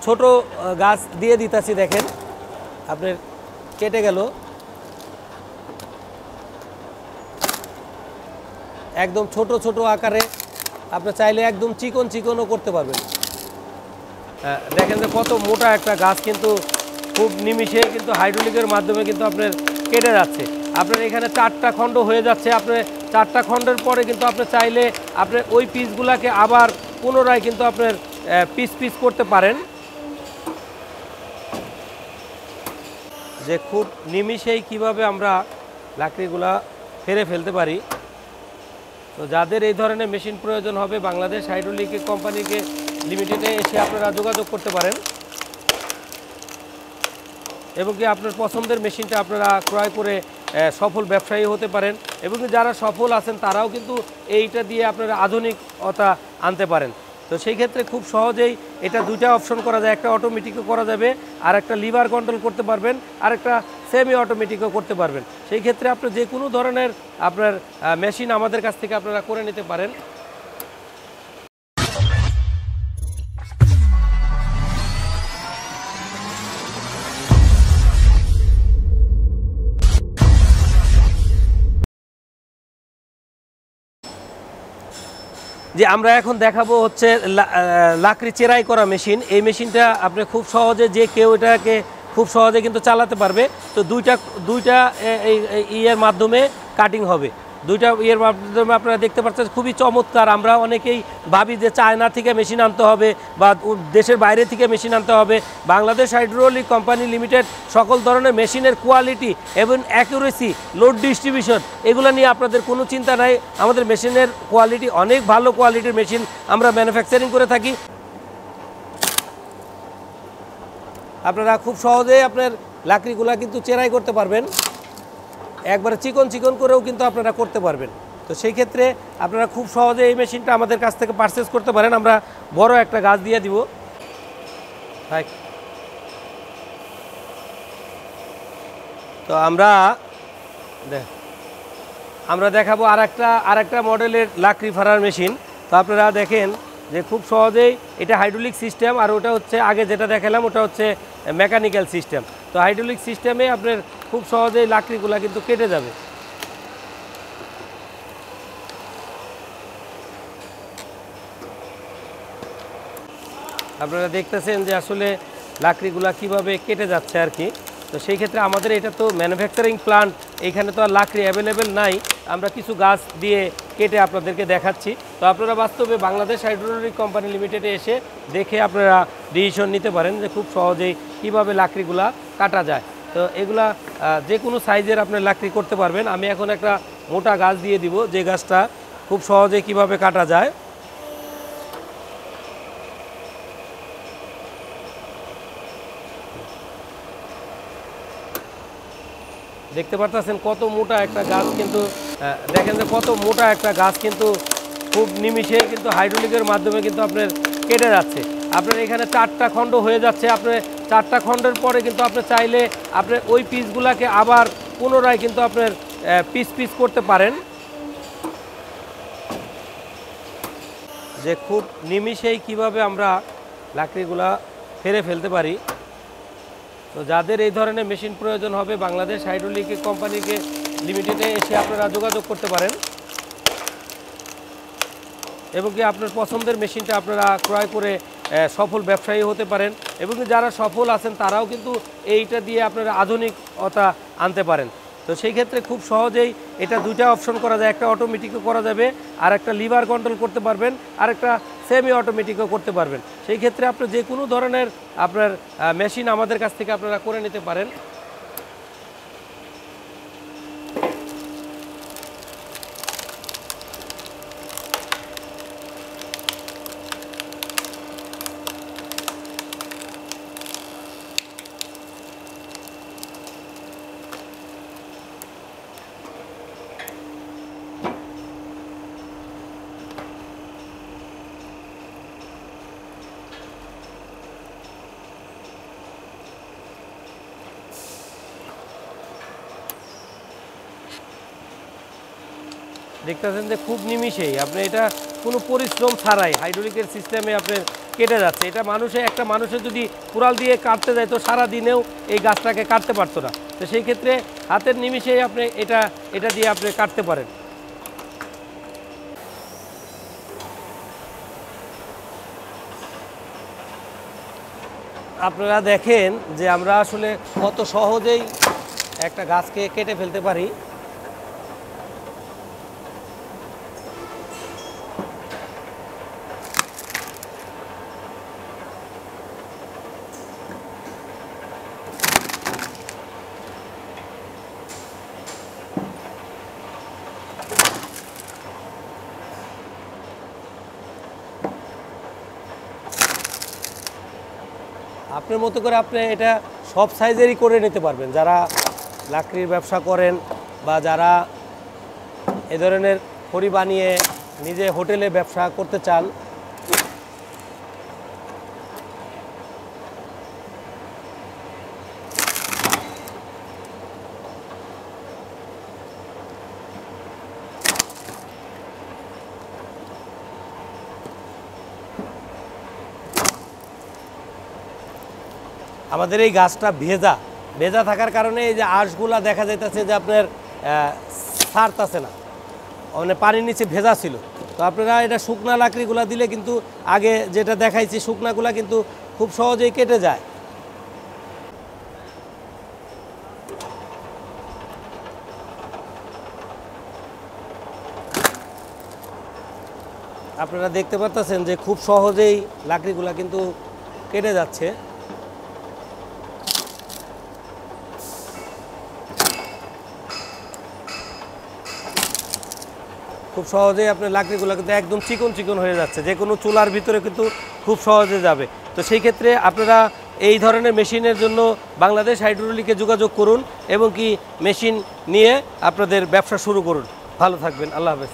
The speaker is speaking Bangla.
ছোট গাছ দিয়ে দিতেছি, দেখেন আপনার কেটে গেল, একদম ছোট ছোট আকারে। আপনি চাইলে একদম চিকন চিকনও করতে পারবেন। দেখেন যে কত মোটা একটা গাছ, কিন্তু খুব নিমিষে কিন্তু হাইড্রোলিকের মাধ্যমে কিন্তু আপনার কেটে যাচ্ছে। আপনার এখানে 4টা খণ্ড হয়ে যাচ্ছে। আপনি 4টা খণ্ডের পরে কিন্তু আপনি চাইলে আপনার ওই পিসগুলাকে আবার পুনরায় কিন্তু আপনার পিস পিস করতে পারেন, যে খুব নিমিষেই কিভাবে আমরা লাকড়িগুলা ফেলে ফেলতে পারি। তো যাদের এই ধরনের মেশিন প্রয়োজন হবে, বাংলাদেশ হাইড্রোলিক কোম্পানিকে লিমিটেডে এসে আপনারা যোগাযোগ করতে পারেন, এবং কি আপনার পছন্দের মেশিনটা আপনারা ক্রয় করে সফল ব্যবসায়ী হতে পারেন। এবং যারা সফল আছেন তারাও কিন্তু এইটা দিয়ে আপনারা আধুনিকতা আনতে পারেন। তো সেই ক্ষেত্রে খুব সহজেই এটা 2টা অপশন করা যায়, একটা অটোমেটিকও করা যাবে, আর একটা লিভার কন্ট্রোল করতে পারবেন, আর একটা সেমি অটোমেটিকও করতে পারবেন। সেই ক্ষেত্রে আপনি যে কোনো ধরনের আপনার মেশিন আমাদের কাছ থেকে আপনারা করে নিতে পারেন। যে আমরা এখন দেখাবো হচ্ছে লাকড়ি চেরাই করা মেশিন। এই মেশিনটা আপনি খুব সহজে, যে কেউ এটাকে খুব সহজে কিন্তু চালাতে পারবে। তো দুইটা ইয়ের মাধ্যমে কাটিং হবে, 2টা ইয়ের মাধ্যমে আপনারা দেখতে পাচ্ছেন, খুবই চমৎকার। আমরা অনেকেই ভাবি যে চায়না থেকে মেশিন আনতে হবে বা দেশের বাইরে থেকে মেশিন আনতে হবে। বাংলাদেশ হাইড্রোলিক কোম্পানি লিমিটেড সকল ধরনের মেশিনের কোয়ালিটি এবং অ্যাকুরেসি, লোড ডিস্ট্রিবিউশন, এগুলো নিয়ে আপনাদের কোনো চিন্তা নাই। আমাদের মেশিনের কোয়ালিটি অনেক ভালো কোয়ালিটির মেশিন আমরা ম্যানুফ্যাকচারিং করে থাকি। আপনারা খুব সহজেই আপনার লাকড়িগুলা কিন্তু চেরাই করতে পারবেন, একবারে চিকন চিকন করেও কিন্তু আপনারা করতে পারবেন। তো সেই ক্ষেত্রে আপনারা খুব সহজে এই মেশিনটা আমাদের কাছ থেকে পারচেস করতে পারেন। আমরা বড় একটা গাছ দিয়ে দিব। তো আমরা দেখাবো আরেকটা মডেলের লাকড়ি ফাড়ার মেশিন। তো আপনারা দেখেন যে খুব সহজেই এটা হাইড্রোলিক সিস্টেম, আর ওটা হচ্ছে আগে যেটা দেখালাম ওটা হচ্ছে মেকানিক্যাল সিস্টেম। তো হাইড্রোলিক সিস্টেমে আপনার খুব সহজেই লাকড়িগুলা কিন্তু কেটে যাবে। আপনারা দেখতেছেন যে আসলে লাকড়িগুলা কিভাবে কেটে যাচ্ছে আর কি। তো সেই ক্ষেত্রে আমাদের এটা তো ম্যানুফ্যাকচারিং প্লান্ট, এইখানে তো আর লাকড়ি অ্যাভেলেবেল নাই, আমরা কিছু গাছ দিয়ে কেটে আপনাদেরকে দেখাচ্ছি। তো আপনারা বাস্তবে বাংলাদেশ হাইড্রোলিক কোম্পানি লিমিটেডে এসে দেখে আপনারা ডিসিশন নিতে পারেন যে খুব সহজেই কিভাবে লাকড়িগুলা কাটা যায়। তো এগুলা যে কোনো সাইজের আপনার লাকড়ি করতে পারবেন। আমি এখন একটা মোটা গাছ দিয়ে দিব, যে গাছটা খুব সহজে কিভাবে কাটা যায়। দেখতে পারতেছেন কত মোটা একটা গাছ, কিন্তু দেখেন যে কত মোটা একটা গাছ, কিন্তু খুব নিমিষে কিন্তু হাইড্রোলিকের মাধ্যমে কিন্তু আপনার কেটে যাচ্ছে। আপনার এখানে 4টা খণ্ড হয়ে যাচ্ছে। আপনি 4টা খণ্ডের পরে কিন্তু আপনি চাইলে আপনার ওই পিসগুলাকে আবার পুনরায় কিন্তু আপনার পিস পিস করতে পারেন, যে খুব নিমিষেই কিভাবে আমরা লাকড়িগুলা ফেলে ফেলতে পারি। তো যাদের এই ধরনের মেশিন প্রয়োজন হবে, বাংলাদেশ হাইড্রোলিক কোম্পানিকে লিমিটেডে এসে আপনারা যোগাযোগ করতে পারেন, এবং কি আপনার পছন্দের মেশিনটা আপনারা ক্রয় করে সফল ব্যবসায়ী হতে পারেন। এবং যারা সফল আছেন তারাও কিন্তু এইটা দিয়ে আপনারা আধুনিকতা আনতে পারেন। তো সেই ক্ষেত্রে খুব সহজেই এটা 2টা অপশন করা যায়, একটা অটোমেটিকও করা যাবে, আর একটা লিভার কন্ট্রোল করতে পারবেন, আর একটা সেমি অটোমেটিকও করতে পারবেন। সেই ক্ষেত্রে আপনি যে কোনো ধরনের আপনার মেশিন আমাদের কাছ থেকে আপনারা করে নিতে পারেন। দেখতেছেন যে খুব নিমিষেই আপনি এটা কোনো পরিশ্রম ছাড়াই হাইড্রোলিকের সিস্টেমে আপনার কেটে যাচ্ছে। এটা একটা মানুষের যদি কুড়াল দিয়ে কাটতে যায় তো সারা দিনেও এই গাছটাকে কাটতে পারতো না। তো সেই ক্ষেত্রে হাতের নিমিষেই আপনি এটা দিয়ে আপনি কাটতে পারেন। আপনারা দেখেন যে আমরা আসলে কত সহজেই একটা গাছকে কেটে ফেলতে পারি। আপনার মতো করে আপনি এটা সব সাইজেরই করে নিতে পারবেন। যারা লাকড়ির ব্যবসা করেন বা যারা এ ধরনের খড়ি বানিয়ে নিজে হোটেলে ব্যবসা করতে চান, আমাদের এই গাছটা ভেজা থাকার কারণে এই যে আঁশগুলা দেখা যাইতেছে যে আপনার ছাড়তেছে না, মানে পানির নিচে ভেজা ছিল। তো আপনারা এটা শুকনা লাকড়িগুলা দিলে কিন্তু আগে যেটা দেখাইছি শুকনাগুলা কিন্তু খুব সহজেই কেটে যায়। আপনারা দেখতে পাচ্ছেন যে খুব সহজেই লাকড়িগুলা কিন্তু কেটে যাচ্ছে। খুব সহজেই আপনার লাকড়িগুলো কিন্তু একদম চিকন হয়ে যাচ্ছে, যে কোনো চুলার ভিতরে কিন্তু খুব সহজে যাবে। তো সেই ক্ষেত্রে আপনারা এই ধরনের মেশিনের জন্য বাংলাদেশ হাইড্রোলিকে যোগাযোগ করুন এবং কি মেশিন নিয়ে আপনাদের ব্যবসা শুরু করুন। ভালো থাকবেন, আল্লাহ হাফেজ।